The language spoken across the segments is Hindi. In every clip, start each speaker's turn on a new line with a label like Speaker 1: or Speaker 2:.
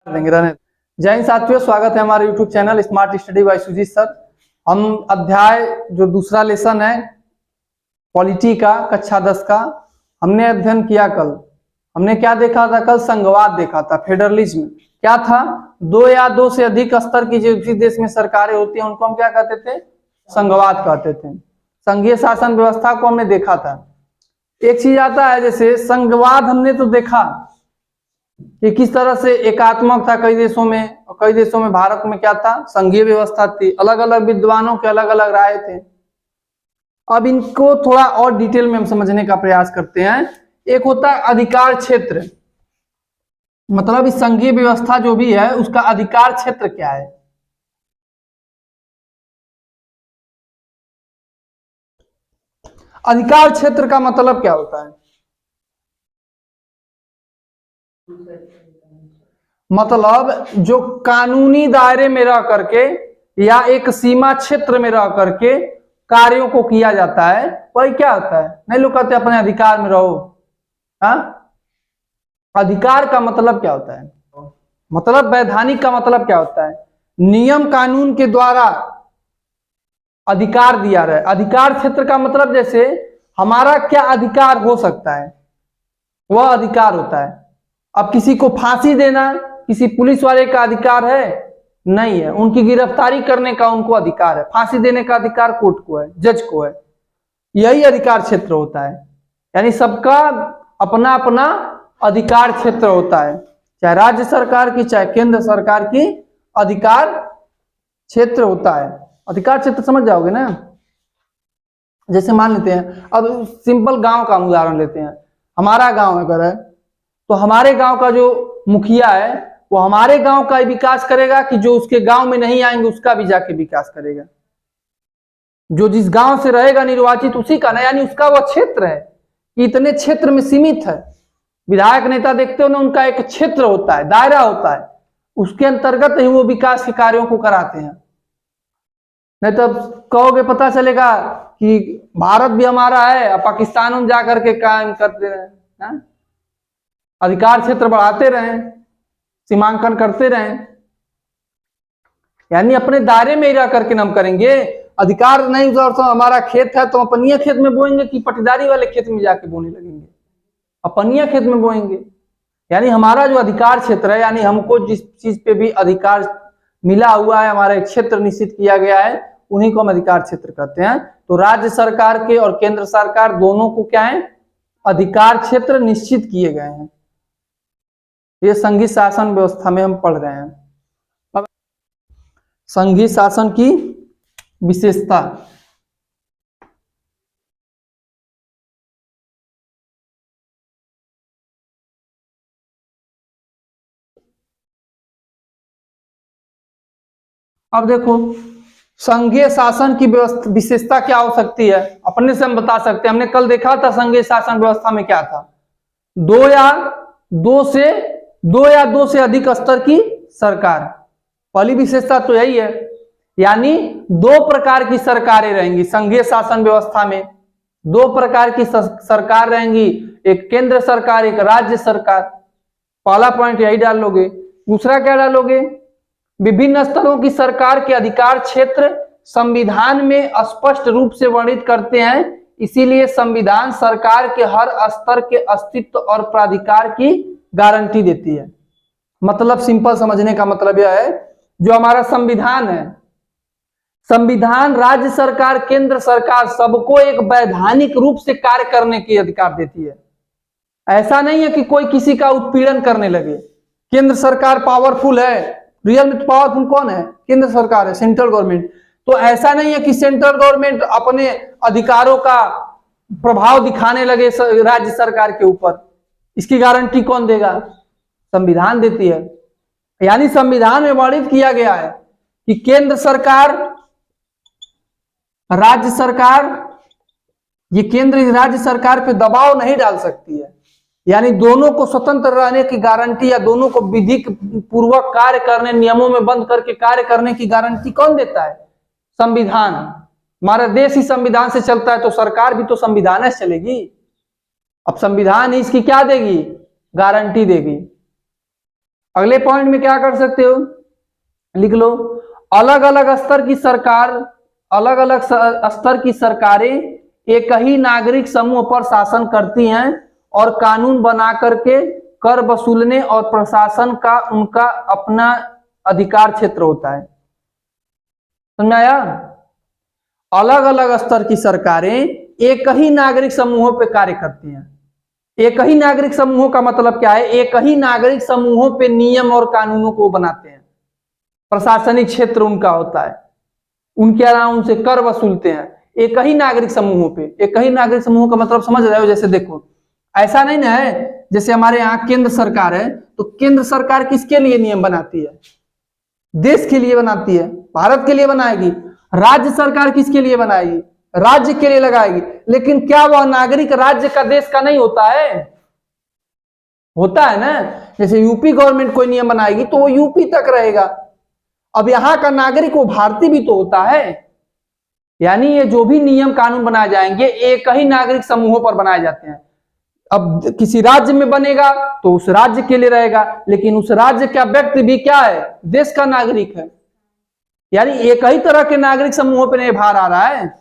Speaker 1: देंगे रहने। जय हिंद साथियों, स्वागत है हमारे YouTube channel smart study by Sujeet sir. हम अध्याय जो दूसरा लेसन है पॉलिटी का कक्षा 10 का हमने अध्ययन किया। कल हमने क्या देखा था? कल संघवाद देखा था। फेडरलिज्म क्या था? दो या दो से अधिक स्तर की जो किसी देश में सरकारें होती हैं उनको हम क्या कहते थे? संघवाद कहते थे। संघीय शासन व्यवस्था को हमने देखा था। एक चीज आता है जैसे संघवाद हमने तो देखा कि किस तरह से एकात्मक था कई देशों में, और कई देशों में भारत में क्या था? संघीय व्यवस्था थी। अलग अलग विद्वानों के अलग अलग राय थे। अब इनको थोड़ा और डिटेल में हम समझने का प्रयास करते हैं। एक होता है अधिकार क्षेत्र, मतलब इस संघीय व्यवस्था जो भी है उसका अधिकार क्षेत्र क्या है। अधिकार क्षेत्र का मतलब क्या होता है? मतलब जो कानूनी दायरे में रह करके या एक सीमा क्षेत्र में रह करके कार्यों को किया जाता है वही क्या होता है? नहीं लोग कहते अपने अधिकार में रहो। हाँ, अधिकार का मतलब क्या होता है? मतलब वैधानिक का मतलब क्या होता है? नियम कानून के द्वारा अधिकार दिया रहे। अधिकार क्षेत्र का मतलब जैसे हमारा क्या अधिकार हो सकता है वह अधिकार होता है। अब किसी को फांसी देना किसी पुलिस वाले का अधिकार है? नहीं है। उनकी गिरफ्तारी करने का उनको अधिकार है। फांसी देने का अधिकार कोर्ट को है, जज को है। यही अधिकार क्षेत्र होता है। यानी सबका अपना अपना अधिकार क्षेत्र होता है, चाहे राज्य सरकार की चाहे केंद्र सरकार की अधिकार क्षेत्र होता है। अधिकार क्षेत्र समझ जाओगे ना। जैसे मान लेते हैं, अब सिंपल गांव का उदाहरण लेते हैं। हमारा गांव अगर है तो हमारे गांव का जो मुखिया है वो हमारे गांव का विकास करेगा कि जो उसके गांव में नहीं आएंगे उसका भी जाके विकास करेगा। जो जिस गांव से रहेगा निर्वाचित उसी का ना, यानी उसका वह क्षेत्र है कि इतने क्षेत्र में सीमित है। विधायक नेता देखते हो ना, उनका एक क्षेत्र होता है, दायरा होता है, उसके अंतर्गत ही वो विकास के कार्यों को कराते हैं। नहीं तो कहोगे पता चलेगा कि भारत भी हमारा है और पाकिस्तान में जाकर के काम करते रहे, अधिकार क्षेत्र बढ़ाते रहे, सीमांकन करते रहे। यानी अपने दायरे में ही रह करके हम करेंगे। अधिकार नहीं उधर तो हमारा खेत है तो अपनिया खेत में बोएंगे कि पटीदारी वाले खेत में जाके बोने लगेंगे? अपनिया खेत में बोएंगे। यानी हमारा जो अधिकार क्षेत्र है, यानी हमको जिस चीज पे भी अधिकार मिला हुआ है, हमारा एक क्षेत्र निश्चित किया गया है, उन्हीं को हम अधिकार क्षेत्र कहते हैं। तो राज्य सरकार के और केंद्र सरकार दोनों को क्या है? अधिकार क्षेत्र निश्चित किए गए हैं। ये संघीय शासन व्यवस्था में हम पढ़ रहे हैं। अब संघीय शासन की विशेषता। अब देखो संघीय शासन की व्यवस्था विशेषता क्या हो सकती है, अपने से हम बता सकते हैं। हमने कल देखा था संघीय शासन व्यवस्था में क्या था? दो या दो से अधिक स्तर की सरकार। पहली विशेषता तो यही है, यानी दो प्रकार की सरकारें रहेंगी संघीय शासन व्यवस्था में। दो प्रकार की सरकार रहेंगी, एक केंद्र सरकार एक राज्य सरकार। पहला पॉइंट यही डाल लोगे। दूसरा क्या डालोगे? विभिन्न स्तरों की सरकार के अधिकार क्षेत्र संविधान में स्पष्ट रूप से वर्णित करते हैं, इसीलिए संविधान सरकार के हर स्तर के अस्तित्व और प्राधिकार की गारंटी देती है। मतलब सिंपल समझने का मतलब यह है, जो हमारा संविधान है, संविधान राज्य सरकार केंद्र सरकार सबको एक वैधानिक रूप से कार्य करने की अधिकार देती है। ऐसा नहीं है कि कोई किसी का उत्पीड़न करने लगे। केंद्र सरकार पावरफुल है, रियल में पावरफुल कौन है? केंद्र सरकार है, सेंट्रल गवर्नमेंट। तो ऐसा नहीं है कि सेंट्रल गवर्नमेंट अपने अधिकारों का प्रभाव दिखाने लगे राज्य सरकार के ऊपर। इसकी गारंटी कौन देगा? संविधान देती है। यानी संविधान में वर्णित किया गया है कि केंद्र सरकार राज्य सरकार, ये केंद्र राज्य सरकार पे दबाव नहीं डाल सकती है। यानी दोनों को स्वतंत्र रहने की गारंटी या दोनों को विधि पूर्वक कार्य करने, नियमों में बंद करके कार्य करने की गारंटी कौन देता है? संविधान। हमारा देश ही संविधान से चलता है तो सरकार भी तो संविधान से चलेगी। अब संविधान इसकी क्या देगी? गारंटी देगी। अगले पॉइंट में क्या कर सकते हो, लिख लो, अलग अलग स्तर की सरकार, अलग अलग स्तर की सरकारें एक ही नागरिक समूह पर शासन करती हैं और कानून बना करके कर वसूलने और प्रशासन का उनका अपना अधिकार क्षेत्र होता है। समझाया? अलग अलग स्तर की सरकारें एक ही नागरिक समूहों पर कार्य करती हैं। एक ही नागरिक समूहों का मतलब क्या है? एक ही नागरिक समूहों पे नियम और कानूनों को बनाते हैं, प्रशासनिक क्षेत्र उनका होता है, उनके अलावा उनसे कर वसूलते हैं। एक ही नागरिक समूहों पे, एक ही नागरिक समूहों का मतलब समझ रहे हो? जैसे देखो, ऐसा नहीं ना है जैसे हमारे यहाँ केंद्र सरकार है, तो केंद्र सरकार किसके लिए नियम बनाती है? देश के लिए बनाती है, भारत के लिए बनाएगी। राज्य सरकार किसके लिए बनाएगी? राज्य के लिए लगाएगी। लेकिन क्या वह नागरिक राज्य का, देश का नहीं होता है? होता है ना। जैसे यूपी गवर्नमेंट कोई नियम बनाएगी तो वो यूपी तक रहेगा। अब यहां का नागरिक वो भारतीय भी तो होता है। यानी ये जो भी नियम कानून बनाए जाएंगे एक ही नागरिक समूहों पर बनाए जाते हैं। अब किसी राज्य में बनेगा तो उस राज्य के लिए रहेगा, लेकिन उस राज्य का व्यक्ति भी क्या है? देश का नागरिक है। यानी एक ही तरह के नागरिक समूहों पर नहीं भार आ रहा है।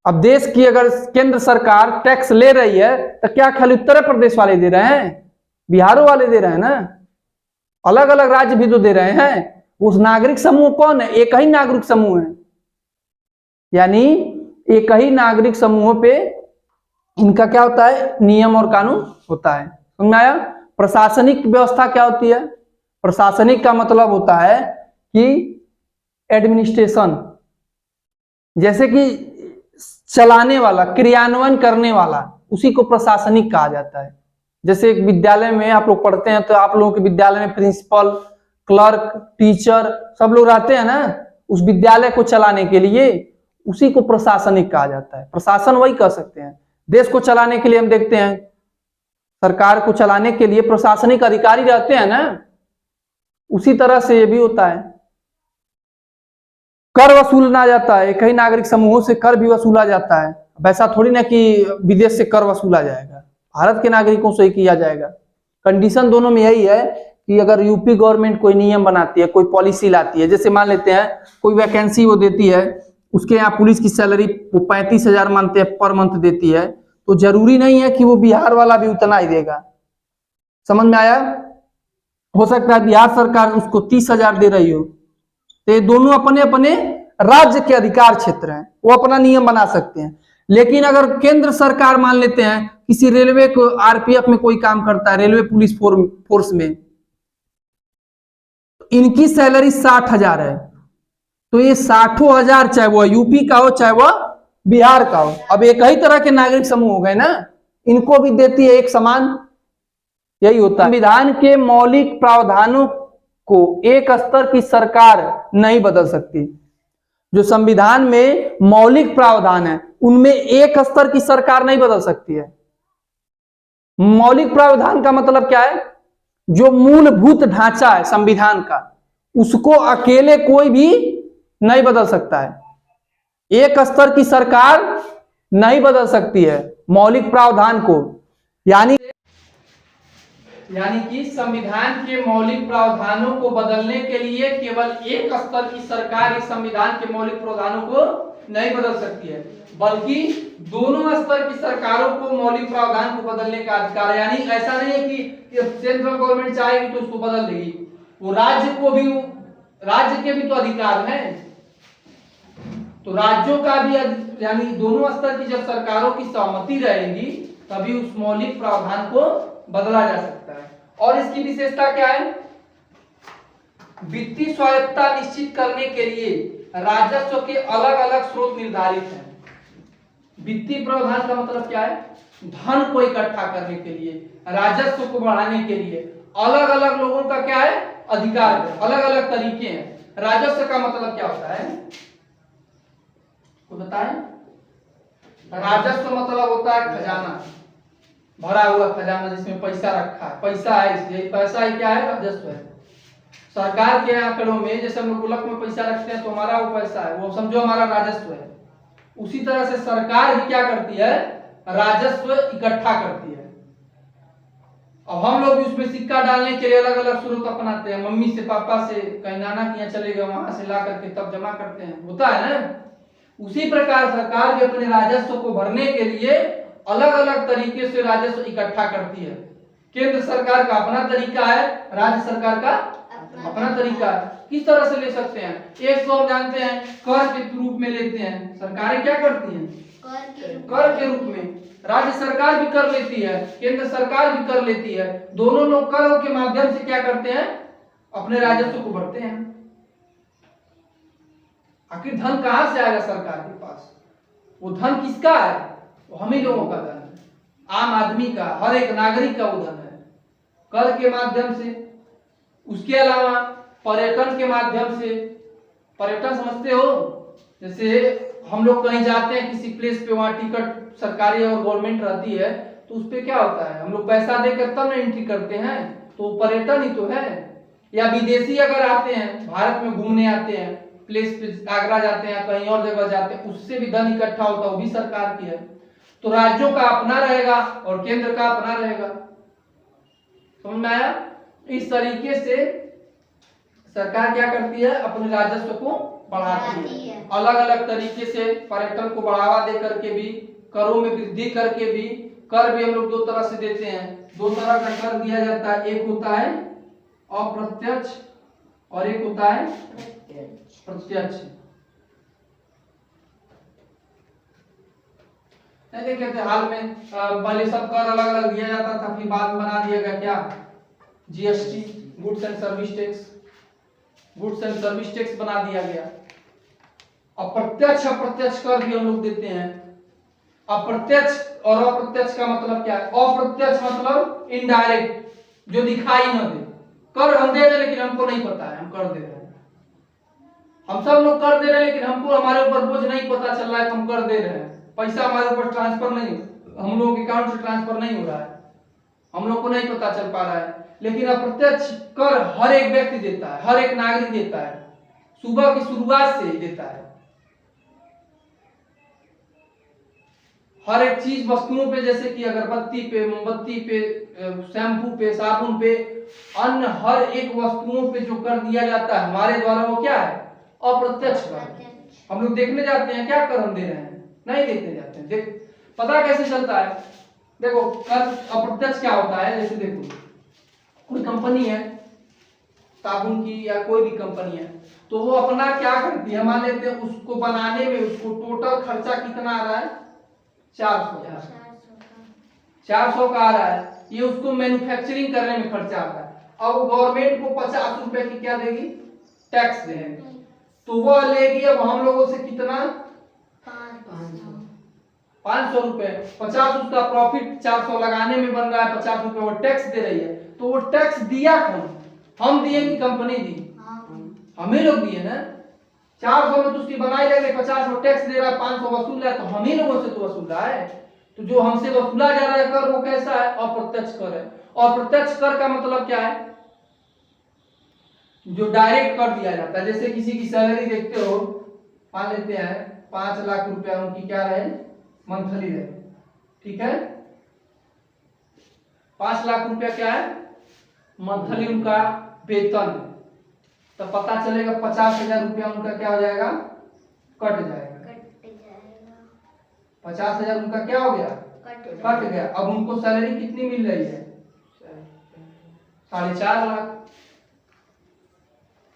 Speaker 1: अब देश की अगर केंद्र सरकार टैक्स ले रही है तो क्या खाली उत्तर प्रदेश वाले दे रहे हैं? बिहारों वाले दे रहे हैं ना, अलग अलग राज्य भी तो दे रहे हैं। उस नागरिक समूह कौन है? एक ही नागरिक समूह है। यानी एक ही नागरिक समूहों पे इनका क्या होता है? नियम और कानून होता है। समझ में आया? प्रशासनिक व्यवस्था क्या होती है? प्रशासनिक का मतलब होता है कि एडमिनिस्ट्रेशन, जैसे कि चलाने वाला, क्रियान्वयन करने वाला, उसी को प्रशासनिक कहा जाता है। जैसे एक विद्यालय में आप लोग पढ़ते हैं तो आप लोगों के विद्यालय में प्रिंसिपल, क्लर्क, टीचर सब लोग रहते हैं ना, उस विद्यालय को चलाने के लिए, उसी को प्रशासनिक कहा जाता है। प्रशासन वही कह सकते हैं। देश को चलाने के लिए हम देखते हैं, सरकार को चलाने के लिए प्रशासनिक अधिकारी रहते हैं ना, उसी तरह से ये भी होता है। कर वसूलना जाता है, एक ही नागरिक समूहों से कर भी वसूला जाता है। वैसा थोड़ी ना कि विदेश से कर वसूला जाएगा, भारत के नागरिकों से ही किया जाएगा। कंडीशन दोनों में यही है कि अगर यूपी गवर्नमेंट कोई नियम बनाती है, कोई पॉलिसी लाती है, जैसे मान लेते हैं कोई वैकेंसी वो देती है, उसके यहाँ पुलिस की सैलरी 35,000 मानते हैं पर मंथ देती है, तो जरूरी नहीं है कि वो बिहार वाला भी उतना ही देगा। समझ में आया? हो सकता है बिहार सरकार उसको 30,000 दे रही हो, तो ये दोनों अपने अपने राज्य के अधिकार क्षेत्र हैं, वो अपना नियम बना सकते हैं। लेकिन अगर केंद्र सरकार मान लेते हैं किसी रेलवे को, आरपीएफ में कोई काम करता है, रेलवे पुलिस फोर्स में, इनकी सैलरी 60,000 है, तो ये 60,000 चाहे वो यूपी का हो चाहे वह बिहार का हो, अब एक ही तरह के नागरिक समूह हो गए ना, इनको भी देती है एक समान। यही होता है। संविधान के मौलिक प्रावधानों को एक स्तर की सरकार नहीं बदल सकती। जो संविधान में मौलिक प्रावधान है उनमें एक स्तर की सरकार नहीं बदल सकती है। मौलिक प्रावधान का मतलब क्या है? जो मूलभूत ढांचा है संविधान का, उसको अकेले कोई भी नहीं बदल सकता है। एक स्तर की सरकार नहीं बदल सकती है मौलिक प्रावधान को। यानी कि संविधान के मौलिक प्रावधानों को बदलने के लिए केवल एक स्तर की सरकार इस संविधान के मौलिक प्रावधानों को नहीं बदल सकती है, बल्कि दोनों स्तर की सरकारों को मौलिक प्रावधान को बदलने का अधिकार है। यानी ऐसा नहीं है कि सेंट्रल गवर्नमेंट चाहेगी तो उसको बदल देगी, वो राज्य के भी तो अधिकार हैं, तो राज्यों का भी, यानी दोनों स्तर की जब सरकारों की सहमति रहेगी तभी उस मौलिक प्रावधान को बदला जा सकता है। और इसकी विशेषता क्या है? वित्तीय स्वायत्तता निश्चित करने के लिए राजस्व के अलग अलग स्रोत निर्धारित हैं। वित्तीय प्रावधान का मतलब क्या है? धन को इकट्ठा करने के लिए, राजस्व को बढ़ाने के लिए अलग अलग लोगों का क्या है? अधिकार है, अलग अलग तरीके हैं। राजस्व का मतलब क्या होता है तो बताएं? राजस्व मतलब होता है खजाना, भरा हुआ खजाना जिसमें पैसा रखा है, पैसा है, इसलिए पैसा ही क्या है? राजस्व है। सरकार के आंकड़ों में जैसे हम लोग गुल्लक में पैसा रखते हैं तो हमारा वो पैसा है, वो समझो हमारा राजस्व है। उसी तरह से सरकार भी क्या करती है? राजस्व इकट्ठा करती है। अब हम लोग भी उसमें सिक्का डालने के लिए अलग अलग स्रोत अपनाते हैं, मम्मी से, पापा से, कहीं नाना के यहाँ चले गए वहां से ला करके तब जमा करते हैं, होता है ना। उसी प्रकार सरकार भी अपने राजस्व को भरने के लिए अलग अलग तरीके से राजस्व इकट्ठा करती है। केंद्र सरकार का अपना तरीका है, राज्य सरकार का अपना तरीका है। किस तरह से ले सकते हैं? एक तो हम जानते हैं कर के रूप में लेते हैं, सरकारें क्या करती हैं? कर के रूप में। राज्य सरकार भी कर लेती है, केंद्र सरकार भी कर लेती है, दोनों लोग करों के माध्यम से क्या करते हैं? अपने राजस्व को भरते हैं। आखिर धन कहां से आएगा सरकार के पास? वो धन किसका है? वो हम ही लोगों का धन है, आम आदमी का, हर एक नागरिक का वो धन है, कर के माध्यम से। उसके अलावा पर्यटन के माध्यम से, पर्यटन समझते हो? जैसे हम लोग कहीं जाते हैं किसी प्लेस पे, वहां टिकट सरकारी और गवर्नमेंट रहती है, तो उस पे क्या होता है? हम लोग पैसा देकर तब ना एंट्री करते हैं, तो पर्यटन ही तो है। या विदेशी अगर आते हैं, भारत में घूमने आते हैं, प्लेस पे आगरा जाते हैं, कहीं और जगह जाते हैं, उससे भी धन इकट्ठा होता है, वो भी सरकार की है। तो राज्यों का अपना रहेगा और केंद्र का अपना रहेगा। समझ में आया? इस तरीके से सरकार क्या करती है? अपने राजस्व को बढ़ाती है, अलग अलग तरीके से पर्यटन को बढ़ावा दे करके भी, करों में वृद्धि करके भी। कर भी हम लोग दो तरह से देते हैं, दो तरह का कर दिया जाता है, एक होता है अप्रत्यक्ष और एक होता है प्रत्यक्ष। कहते हाल में पहले सब कर अलग अलग दिया जाता था, फिर बाद में बना दिया गया क्या? GST, goods and service tax, goods and service tax बना दिया गया। अप्रत्यक्ष अप्रत्यक्ष कर भी हम लोग देते हैं। अप्रत्यक्ष और अप्रत्यक्ष का मतलब क्या है? अप्रत्यक्ष मतलब इनडायरेक्ट, जो दिखाई न दे। कर हम दे रहे हैं लेकिन हमको नहीं पता है हम कर दे रहे हैं। हम सब लोग कर दे रहे हैं लेकिन हमको हमारे ऊपर बोझ नहीं पता चल रहा है कि हम कर दे रहे हैं। पैसा हमारे ऊपर ट्रांसफर नहीं, हम लोगों के अकाउंट से ट्रांसफर नहीं हो रहा है, हम लोग को नहीं पता चल पा रहा है। लेकिन अप्रत्यक्ष कर हर एक व्यक्ति देता है, हर एक नागरिक देता है, सुबह की शुरुआत से ही देता है। हर एक चीज, वस्तुओं पे, जैसे कि अगरबत्ती पे, मोमबत्ती पे, शैम्पू पे, साबुन पे, अन्य हर एक वस्तुओं पे जो कर दिया जाता है हमारे द्वारा, वो क्या है? अप्रत्यक्ष कर। हम लोग देखने जाते हैं क्या कर हम दे रहे हैं? नहीं देखने जाते हैं। देख पता कैसे चलता है? देखो कर अप्रत्यक्ष क्या होता है, जैसे देखो कोई कंपनी है साबुन की या कोई भी कंपनी है, तो वो अपना क्या करती है? मान लेते हैं उसको बनाने में उसको टोटल खर्चा कितना आ रहा है? 400 का आ रहा है। ये उसको मैन्युफैक्चरिंग करने में खर्चा आता है। अब गवर्नमेंट को 50 रुपए की क्या देगी? टैक्स देगी। तो वो लेगी अब हम लोगों से कितना? 500 रुपए। 50 उसका प्रॉफिट 400 लगाने में बन रहा है, 50 रुपए वो टैक्स दे रही है। तो वो टैक्स दिया कौन? हम दिए कि कंपनी दी? हम ही लोग दिए ना। 400 में तो उसकी बनाई लगे, 50 वो टैक्स दे रहा है, 500 वसूल रहा है, तो हम ही लोगों से तो वसूल रहा है। तो जो हमसे वसूला जा रहा है कर, वो कैसा है? अप्रत्यक्ष कर है। और प्रत्यक्ष कर का मतलब क्या है? जो डायरेक्ट कर दिया जाता है। जैसे किसी की सैलरी देखते हो, मान लेते हैं 5 लाख रुपया उनकी क्या रहे? मंथली रहे, ठीक है? 5 लाख रुपया क्या है? मंथली उनका वेतन। तो पता चलेगा 50,000 रुपया उनका क्या हो जाएगा? कट जाएगा। 50,000 उनका क्या हो गया? कट गया। अब उनको सैलरी कितनी मिल रही है? 4.5 लाख।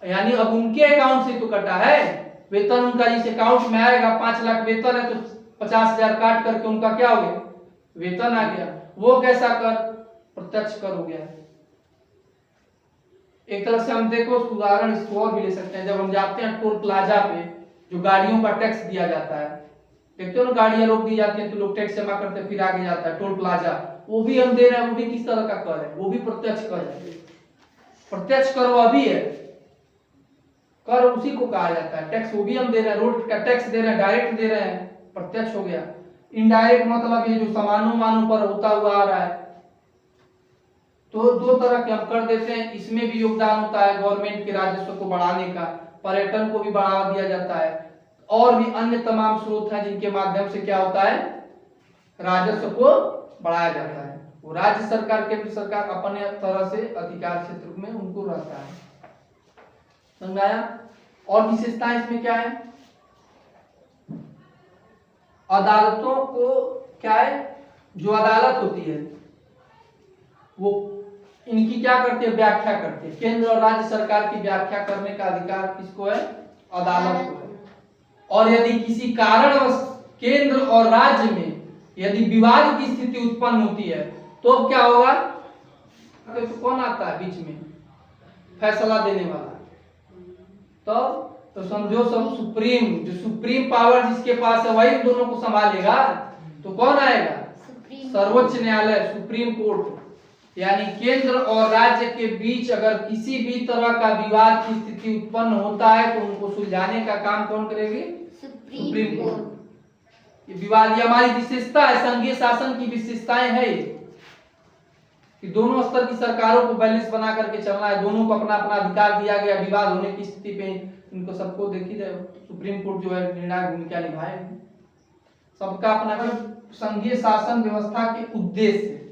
Speaker 1: यानी अब उनके अकाउंट से तो कटा है वेतन। उनका जिस अकाउंट में आएगा 5 लाख वेतन है, तो 50,000 काट करके उनका क्या हो गया? वेतन आ गया। वो कैसा कर? प्रत्यक्ष कर हो गया। एक तरह से हम देखो उदाहरण इसको और भी ले सकते हैं। जब हम जाते हैं टोल प्लाजा पे, जो गाड़ियों का टैक्स दिया जाता है, देखते हो ना गाड़ियां रोक दी जाती हैं तो लोग टैक्स जमा करते हैं, फिर आगे जाता है टोल प्लाजा, वो भी हम दे रहे हैं। वो भी किस तरह का कर है? वो भी प्रत्यक्ष कर है। प्रत्यक्ष कर वह भी है, कर उसी को कहा जाता है। टैक्स वो भी हम दे रहे हैं, रोड का टैक्स दे रहे हैं, डायरेक्ट दे रहे हैं, प्रत्यक्ष हो गया। इनडायरेक्ट मतलब ये जो सामानों मानों पर होता हुआ आ रहा है। तो दो तरह के हम कर देते हैं। इसमें भी योगदान होता है गवर्नमेंट के राजस्व को बढ़ाने का, पर्यटन को भी बढ़ावा दिया जाता है, और भी अन्य तमाम स्रोत हैं जिनके माध्यम से क्या होता है? राजस्व को बढ़ाया जाता है। वो राज्य सरकार केंद्र सरकार अपने तरह से अधिकार क्षेत्र में उनको रहता है। समझाया? और विशेषताएं इसमें क्या है? अदालतों को क्या है, जो अदालत होती है वो इनकी क्या करती है, व्याख्या करती है। केंद्र और राज्य सरकार की व्याख्या करने का अधिकार किसको है? अदालत को है। और यदि किसी कारणवश केंद्र और राज्य में यदि विवाद की स्थिति उत्पन्न होती है तो अब क्या होगा? तो कौन आता है बीच में फैसला देने वाला? तो समझो सब सुप्रीम पावर जिसके पास है वही दोनों को संभालेगा। तो कौन आएगा? सर्वोच्च न्यायालय, सुप्रीम कोर्ट। यानी केंद्र और राज्य के बीच अगर किसी भी तरह का विवाद की स्थिति उत्पन्न होता है तो उनको सुलझाने का काम कौन करेगी? Supreme court. ये विवाद, ये हमारी विशेषता है, संघीय शासन की विशेषताएं है कि दोनों स्तर की सरकारों को बैलेंस बना करके चलना है। दोनों को अपना अपना अधिकार दिया गया। विवाद होने की स्थिति पे इनको सबको देखी जाए, सुप्रीम कोर्ट जो है निर्णायक भूमिका निभाएगी। सबका अपना संघीय शासन व्यवस्था के उद्देश्य